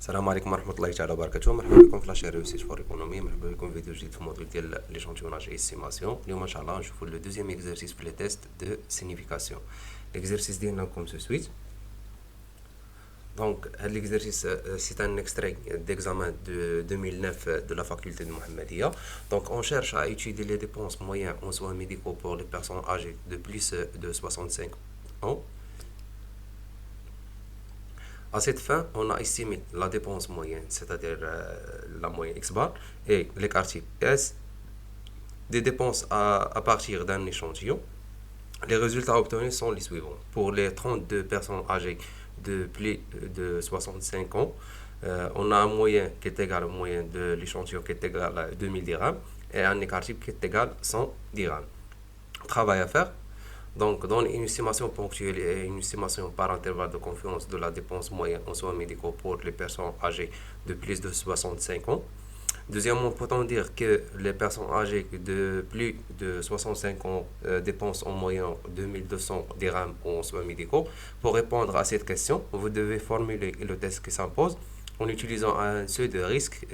السلام عليكم ورحمة الله تعالى وبركاته. مرحبا بكم في لاشين ريوسيت فور ايكونومي. مرحبا بكم في فيديو جديد في الموديل ديال ليشانتيوناج استيماسيون. اليوم ان شاء الله نشوفوا لو دوزيام اكزرسيس في لي تيست دو سينيفيكاسيون. ليكزرسيس ديالنا كوم سو سويت. Donc, l'exercice, c'est un extrait d'examen de 2009 de la faculté de Mohammedia. Donc, on cherche à étudier les dépenses moyennes en soins médicaux pour les personnes âgées de plus de 65 ans. À cette fin, on a estimé la dépense moyenne, c'est-à-dire la moyenne X bar, et l'écart type S des dépenses à partir d'un échantillon. Les résultats obtenus sont les suivants. Pour les 32 personnes âgées de plus de 65 ans, on a un moyen qui est égal au moyen de l'échantillon qui est égal à 2000 dirhams et un écart type qui est égal à 100 dirhams. Travail à faire. Donc, dans une estimation ponctuelle et une estimation par intervalle de confiance de la dépense moyenne en soins médicaux pour les personnes âgées de plus de 65 ans. Deuxièmement, peut-on dire que les personnes âgées de plus de 65 ans dépensent en moyenne 2200 dirhams en soins médicaux? Pour répondre à cette question, vous devez formuler le test qui s'impose en utilisant un seuil de risque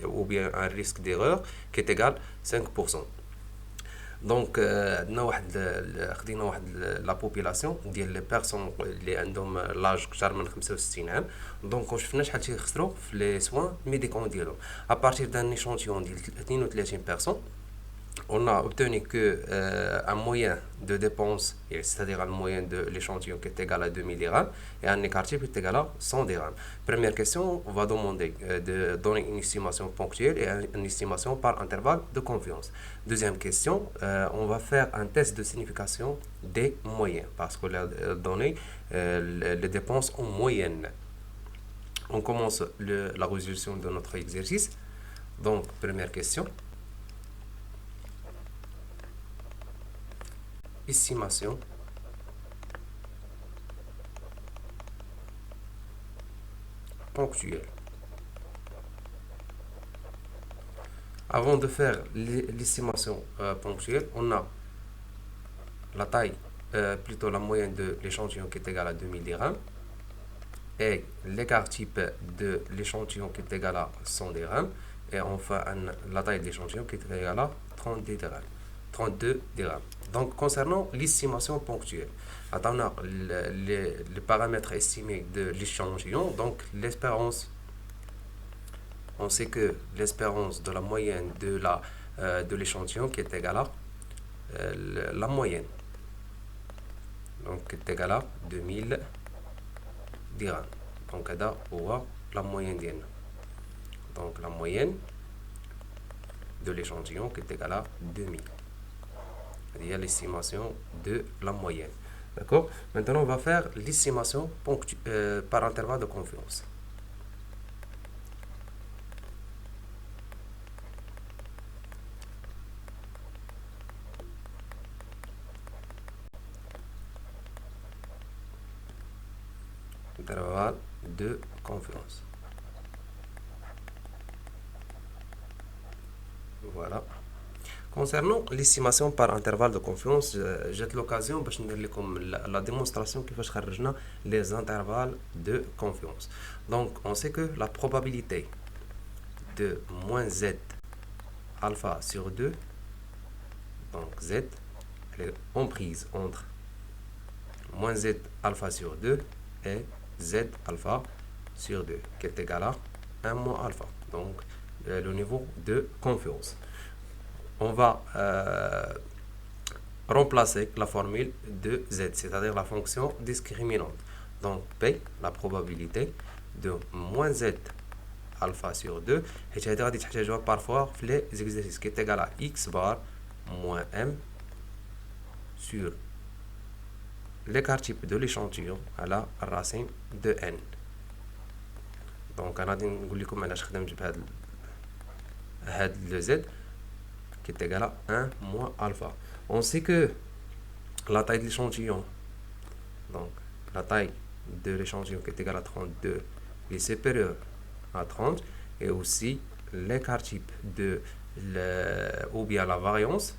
ou bien un risque d'erreur qui est égal à 5%. دونك خدينا واحد لا بوبولاسيون ديال لي بيرسون اللي عندهم لاج كثر من 65 عام. دونك شفنا شحال تيخسروا في لي سوان ميديكون ديالهم ابارتير دان ايشونتيون ديال 32 بيرسون. On a obtenu un moyen de dépense, c'est-à-dire un moyen de l'échantillon qui est égal à 2000 dirhams et un écart type qui est égal à 100 dirhams. Première question, on va demander de donner une estimation ponctuelle et une estimation par intervalle de confiance. Deuxième question, on va faire un test de signification des moyens parce qu'on a donné les dépenses en moyenne. On commence la résolution de notre exercice. Donc, première question. Estimation ponctuelle. Avant de faire l'estimation ponctuelle, on a la taille, plutôt la moyenne de l'échantillon qui est égal à 2000 dirhams et l'écart type de l'échantillon qui est égal à 100 dirhams et enfin la taille de l'échantillon qui est égal à 32 dirhams. Donc, concernant l'estimation ponctuelle, attendant les paramètres estimés de l'échantillon, donc l'espérance, on sait que l'espérance de la moyenne de l'échantillon qui est égale à la moyenne, donc qui est égale à 2000 dirhams. Donc, la moyenne d'N. Donc, la moyenne de l'échantillon qui est égale à 2000. Il y a l'estimation de la moyenne. D'accord? Maintenant, on va faire l'estimation par intervalle de confiance. Intervalle de confiance. Voilà. Concernant l'estimation par intervalle de confiance, j'ai l'occasion de vous faire la démonstration qui fait les intervalles de confiance. Donc, on sait que la probabilité de moins z alpha sur 2, donc z, elle est comprise entre moins z alpha sur 2 et z alpha sur 2, qui est égal à 1 moins alpha. Donc, le niveau de confiance. On va remplacer la formule de z, c'est-à-dire la fonction discriminante. Donc, P, la probabilité de moins z alpha sur 2, et tu as parfois les exercices qui est égal à x bar moins m sur l'écart type de l'échantillon à la racine de n. Donc, on a dit le z qui est égal à 1 moins alpha. On sait que la taille de l'échantillon, donc la taille de l'échantillon qui est égal à 32 est supérieure à 30 et aussi l'écart type ou bien la variance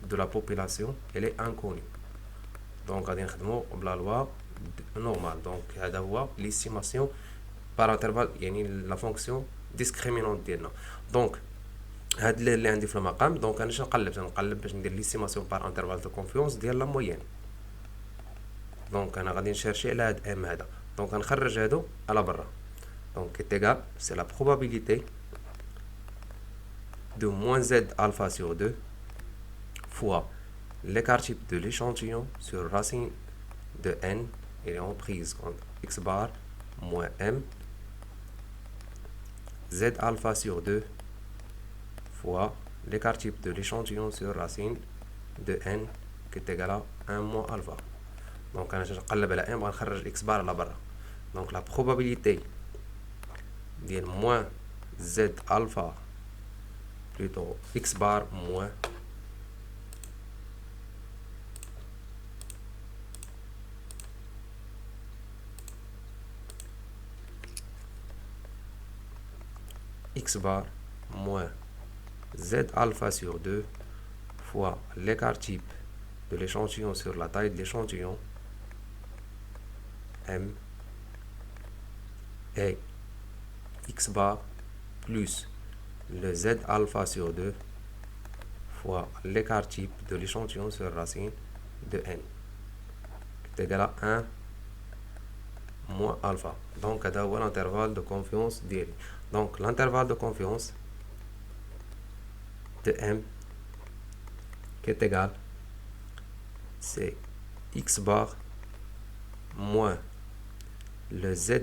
de la population, elle est inconnue. Donc, on va la loi normal. Donc هذا هو l'estimation par intervalle يعني la fonction discriminante ديالنا. دونك هاد اللي عندي في المقام. دونك انا شنو نقلب باش ندير l'estimation par intervalle de confiance ديال لا موين. دونك انا غادي نشيرشي على هاد ام هذا. دونك غنخرج هادو على برا. دونك est égal c'est la probabilité de moins z alpha sur 2 fois l'écart type de l'échantillon sur racine de n et en prise contre x bar moins m z alpha sur 2 fois l'écart type de l'échantillon sur racine de n qui est égal à 1 moins alpha. Donc انا نقلب على n غنخرج x bar على برا. Donc la probabilité ديال moins z alpha plutôt x bar moins x bar moins z alpha sur 2 fois l'écart type de l'échantillon sur la taille de l'échantillon m et x bar plus le z alpha sur 2 fois l'écart type de l'échantillon sur racine de n qui est égal à 1 moins alpha. Donc هذا هو l'intervalle de confiance ديالي. Donc l'intervalle de confiance de m qui est égal c'est x bar moins le z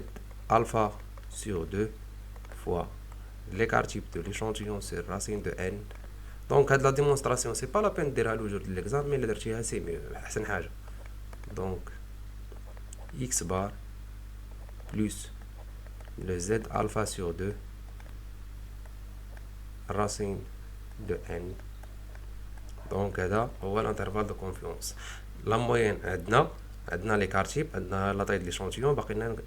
alpha sur 2 fois l'écart type de l'échantillon sur racine de n. Donc هاد la démonstration c'est pas la peine ديرها لوجود l'examen mais اللي درتيها سي ميو احسن حاجه. Donc x bar plus le z alpha sur 2 racine de n. Donc هذا هو l'intervalle de confiance. La moyenne عندنا l'écart type, عندنا la taille de l'échantillon,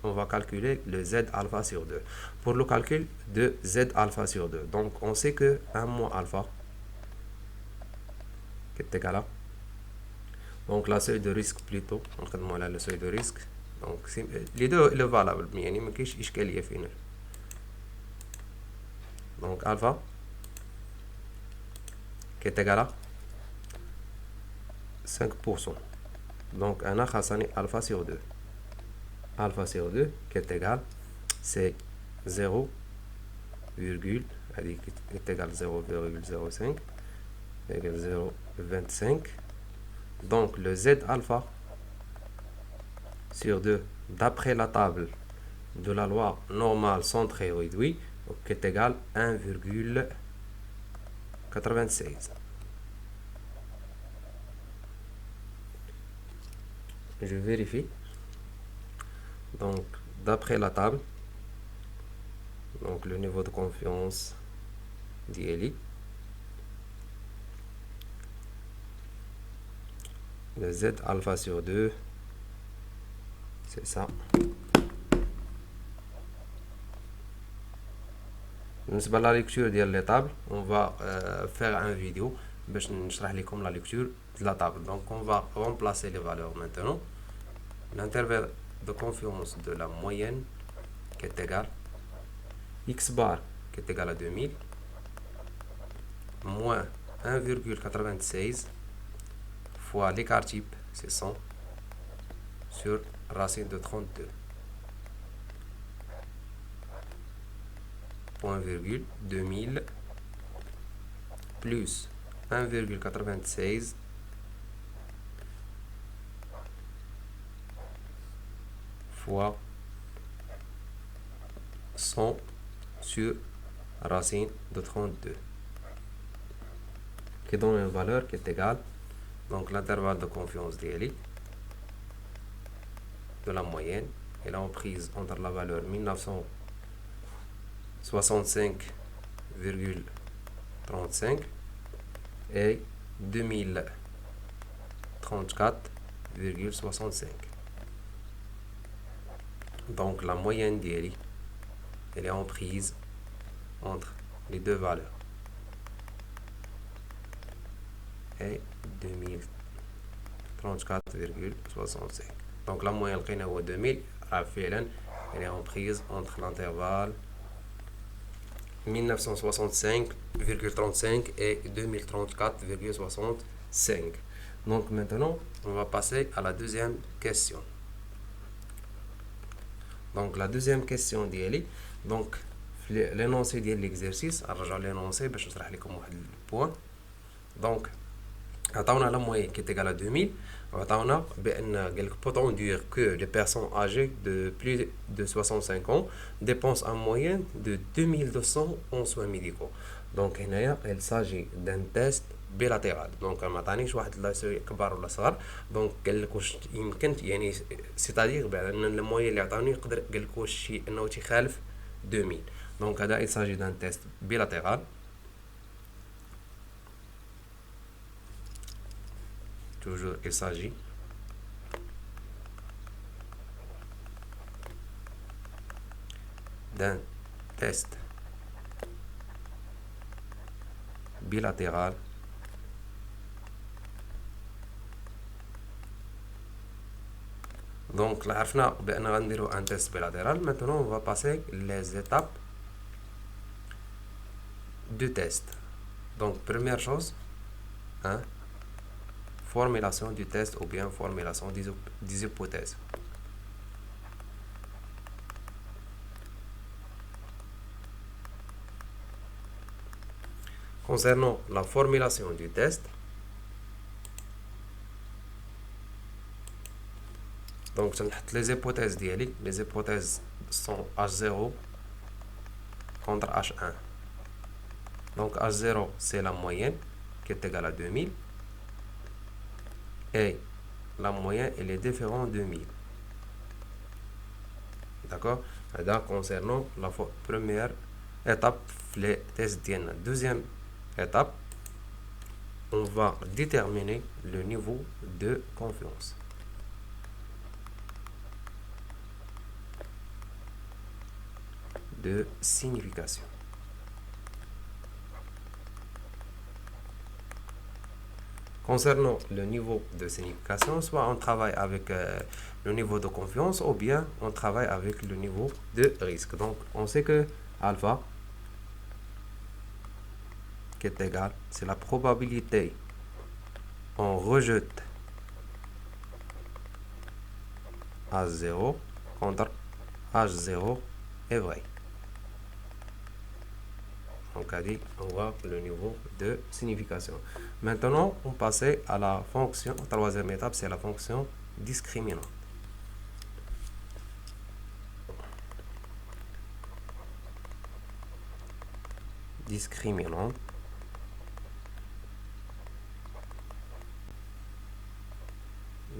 on va calculer le z alpha sur 2. Pour le calcul de z alpha sur 2, donc on sait que 1 moins alpha qui est égal à, donc la seuil de risque plutôt, on a le seuil de risque. Donc les deux le valable يعني ما كاينش اشكاليه فينا. Donc alpha qui est égal à 5%. Donc انا خاصني alpha sur 2. Alpha sur 2 qui est égal c'est 0, هذه est égal 0,05 égale 0,25. Donc le z alpha sur 2 d'après la table de la loi normale centrée réduite qui est égal 1,96. Je vérifie. Donc d'après la table, donc le niveau de confiance d'Eli, le z alpha sur 2 c'est ça. بالنسبة la lecture ديال les tables, on va faire un vidéo باش نشرح لكم la lecture de la table. Donc on va remplacer les valeurs maintenant. L'intervalle de confiance de la moyenne qui est égal x bar qui est égal à 2000 moins 1,96 fois l'écart type c'est 100 sur racine de 32 point virgule 2000 plus 1,96 fois 100 sur racine de 32 qui donne une valeur qui est égale, donc l'intervalle de confiance d'Eli de la moyenne et là on prise entre la valeur 1965,35 et 2034,65. Donc la moyenne d'Eli elle est en prise entre les deux valeurs et 2034,65. Donc la moyenne لقينا هو 2000 فعلا elle est en prise entre l'intervalle 1965,35 et 2034,65. Donc maintenant, on va passer à la deuxième question. Donc la deuxième question d'Eli, donc l'énoncé de l'exercice, alors l'énoncé, je vais vous montrer un point. Donc, عطاونا la moyenne qui est égale à 2000 وعطاونا بأن peut-on dire que les personnes âgées de plus de 65 ans dépensent en moyenne de 2200 en soins médicaux. Donc هنايا il s'agit d'un test bilatéral. Donc ما عطانيش واحد لا يساوي كبار ولا صغار. Donc قال لك واش يمكن يعني c'est-à-dire بأن الموين اللي عطاني يقدر قال لك واش شي انه تيخالف 2000. Donc هذا il s'agit d'un test bilatéral. Toujours, il s'agit d'un test bilatéral donc là عرفنا بأن غنديرو un test bilatéral. Maintenant on va passer les étapes du test. Donc première chose, hein, formulation du test ou bien formulation des hypothèses. Concernant la formulation du test, donc les hypothèses d'Eli, les hypothèses sont H0 contre H1. Donc H0 c'est la moyenne qui est égale à 2000 et la moyenne elle est différente de 2000. D'accord? Donc concernant la première étape, les tests d'IN. Deuxième étape, on va déterminer le niveau de confiance. De signification. Concernant le niveau de signification, soit on travaille avec le niveau de confiance ou bien on travaille avec le niveau de risque. Donc on sait que alpha qui est égal, c'est la probabilité on rejette H0 contre H0 est vrai. Donc on voit le niveau de signification. Maintenant, on passe à la fonction. Troisième étape, c'est la fonction discriminante. Discriminante.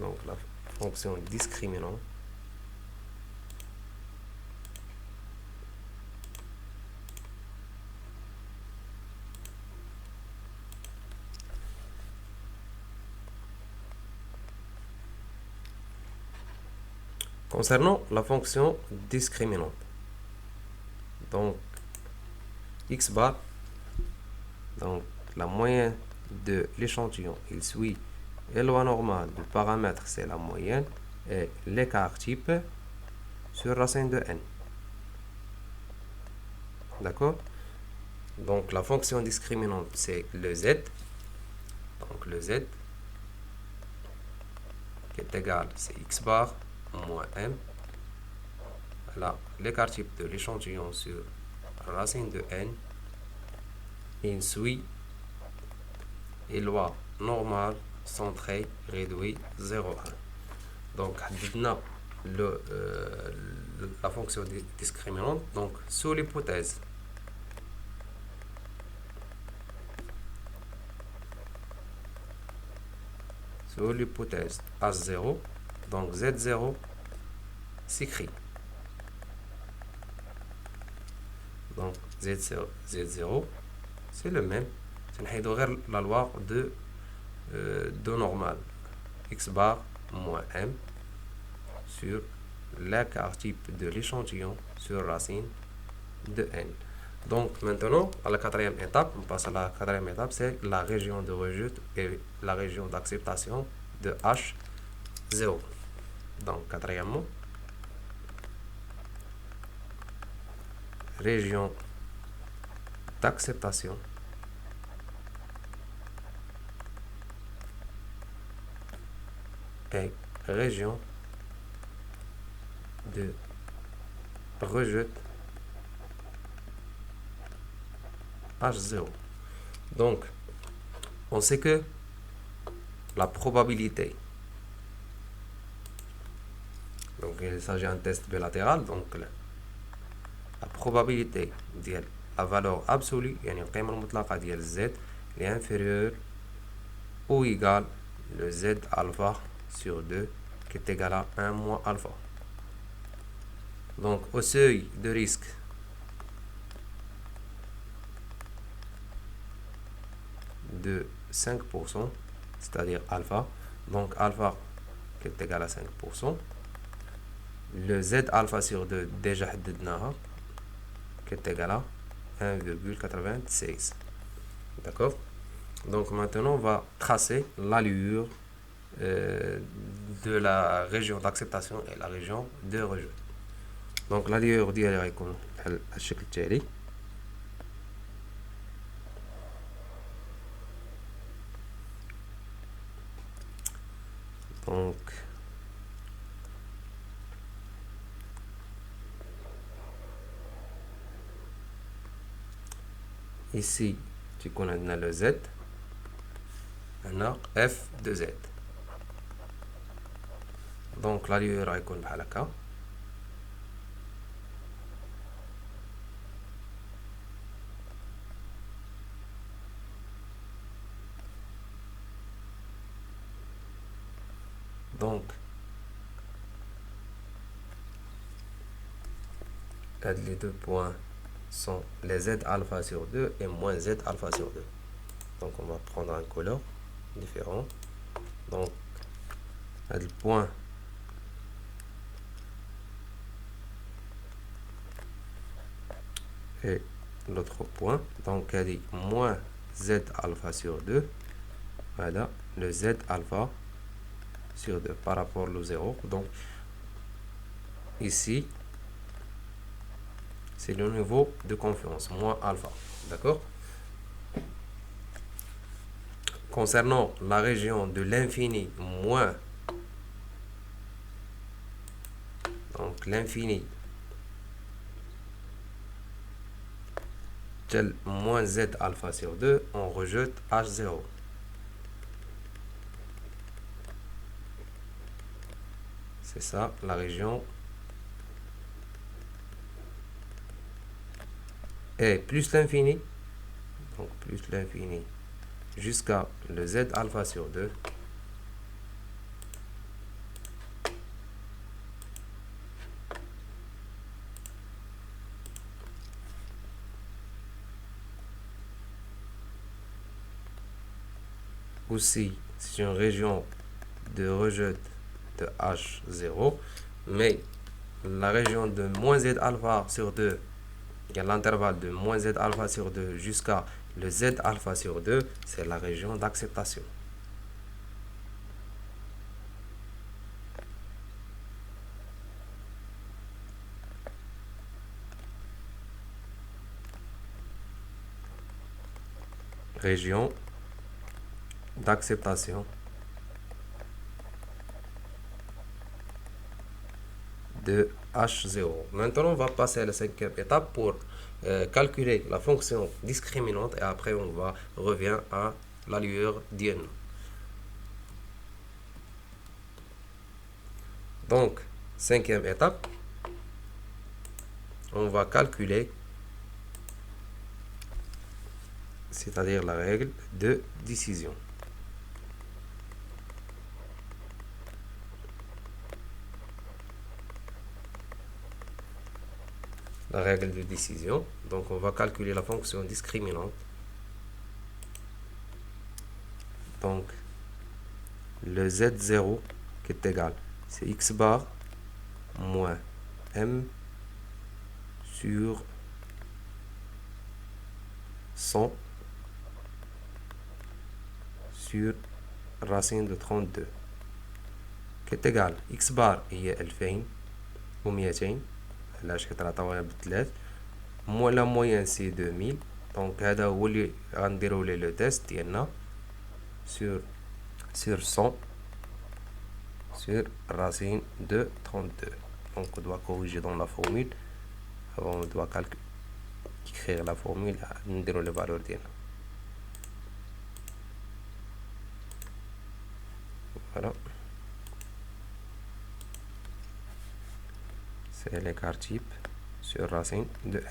Donc la fonction discriminante. Concernant la fonction discriminante, donc x bar, donc la moyenne de l'échantillon, il suit la loi normale du paramètre, c'est la moyenne, et l'écart type sur racine de n. D'accord? Donc la fonction discriminante, c'est le z, donc le z qui est égal, c'est x bar moins m. Là, l'écart type de l'échantillon sur racine de n, il suit les lois normales centrées réduit 0,1. Donc, la fonction discriminante. Donc, sous l'hypothèse H0, donc Z0 s'écrit. Donc Z0 c'est le même. C'est la loi de normal. X bar moins M sur l'écart type de l'échantillon sur racine de N. Donc maintenant, à la quatrième étape, on passe à la quatrième étape, c'est la région de rejet et la région d'acceptation de H0. Donc, quatrièmement, région d'acceptation et région de rejet H0. Donc, on sait que la probabilité, donc il s'agit d'un test bilatéral, donc la probabilité de la valeur absolue, يعني القيمة المطلقة ديال Z est inférieure ou égale le Z alpha sur 2 qui est égal à 1 moins alpha. Donc au seuil de risque de 5%, c'est-à-dire alpha, donc alpha qui est égal à 5%, le Z alpha sur 2 déjà حددناها qui est égal à 1,96. D'accord? Donc maintenant on va tracer l'allure de la région d'acceptation et la région de rejet. Donc l'allure ديالي غيكون بحال الشكل التالي. Donc ici تيكون عندنا le Z, هنا F de Z. Donc l'allure غيكون بحال هكا. Donc les deux points sont les Z alpha sur 2 et moins Z alpha sur 2. Donc on va prendre un couleur différent. Donc le point et l'autre point, donc elle dit moins Z alpha sur 2, voilà le Z alpha sur 2 par rapport au 0. Donc ici c'est le niveau de confiance, moins alpha. D'accord? Concernant la région de l'infini moins, donc l'infini tel moins Z alpha sur 2, on rejette H0. C'est ça la région. Et plus l'infini, donc plus l'infini jusqu'à le Z alpha sur 2. Aussi, c'est une région de rejet de H0, mais la région de moins Z alpha sur 2, il y a l'intervalle de moins Z alpha sur 2 jusqu'à le Z alpha sur 2, c'est la région d'acceptation. Région d'acceptation de H0. Maintenant, on va passer à la cinquième étape pour calculer la fonction discriminante et après on va revenir à l'allure d'N. Donc, cinquième étape, on va calculer, c'est-à-dire la règle de décision. La règle de décision. Donc, on va calculer la fonction discriminante. Donc, le Z0 qui est égal, c'est x bar moins m sur 100 sur racine de 32. كي تيغال إكس بار هي 2200 علاش كتعطيوها بالثلاث موان لا مويان سي 2000 دونك هذا هو اللي غنديرو ليه لو تيست ديالنا sur 100 sur racine de 32. Donc on doit corriger dans la formule. Avant on doit écrire la formule, nous dirons les valeurs d'IN. Voilà. C'est l'écart type sur racine de n.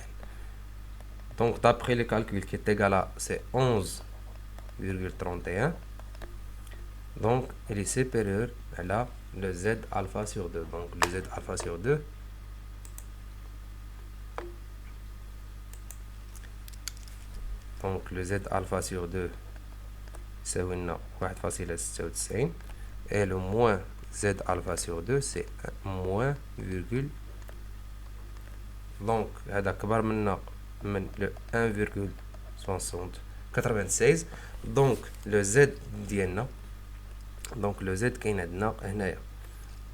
Donc d'après le calcul qui est égal à c'est 11,31. Donc elle est supérieure à le z alpha sur 2. Donc le z alpha sur 2 donc le z alpha sur 2 c'est 1,96 et le moins z alpha sur 2 c'est moins virgule. Donc هذا كبر من le 1,96. donc le z ديالنا donc le z كاين عندنا هنايا.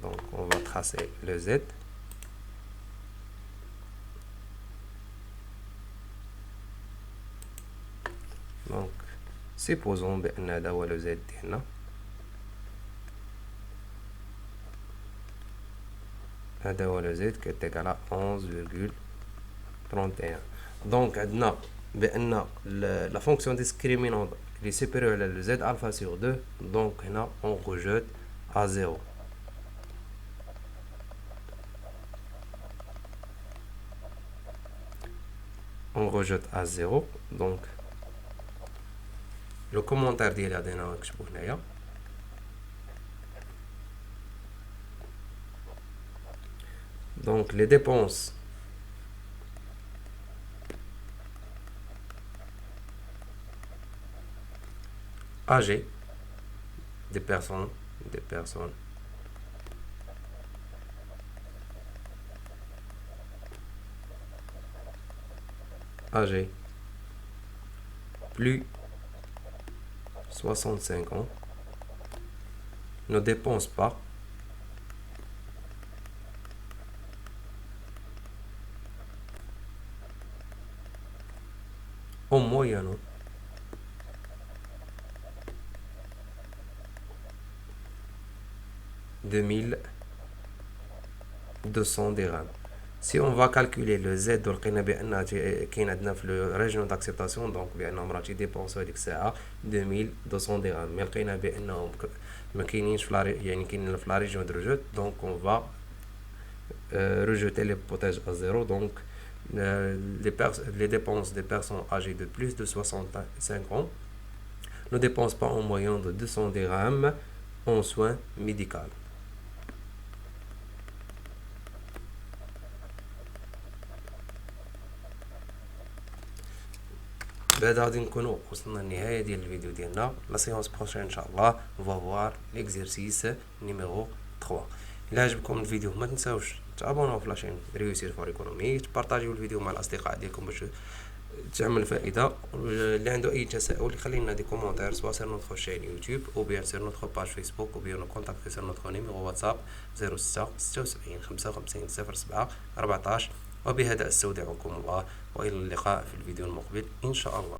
donc on va tracer le z. donc supposons بأن هذا هو le z ديالنا. هذا هو le z qui est égal à 11,31. donc عندنا بأن la fonction discriminante est supérieure à le z alpha sur 2. donc هنا on rejette à 0. on rejette à 0. donc le commentaire ديالي غادي نكتبو هنايا. donc les dépenses âgées des personnes âgées plus 65 ans ne dépensent pas en moyenne 2200 dirhams. Si on va calculer le Z ولقينا بأن كاين عندنا في لو ريجيون داكسبتاسيون دونك بأنهم راه تيديبونسو هاديك الساعة 2200 درهم. مي لقينا بأنهم ما كاينينش يعني كاينين في لا ريجيون دو ريجوت. دونك on va rejeter l'hypothèse à 0. donc les dépenses des personnes âgées de plus de 65 ans ne dépensent pas en moyenne de 200 dirhams en soins médicaux. بهذا غادي نكونوا وصلنا للنهايه ديال الفيديو ديالنا. لا سيونس بروشين ان شاء الله فوار ليكزيرسيس نيميرو 3. الا عجبكم الفيديو ما تنساوش تابوناو في لاشين ريوسير فور ايكونومي، تبارطاجيو الفيديو مع الاصدقاء ديالكم باش تعمل فائده. اللي عنده اي تساؤل يخلي لنا دي كومونتير سوا سير نوتر شين يوتيوب او بيان سير نوتر باج فيسبوك او بيان كونتاكتي سير نوتر نيميرو واتساب 06 76 55 07 14. وبهذا استودعكم الله والى اللقاء في الفيديو المقبل ان شاء الله.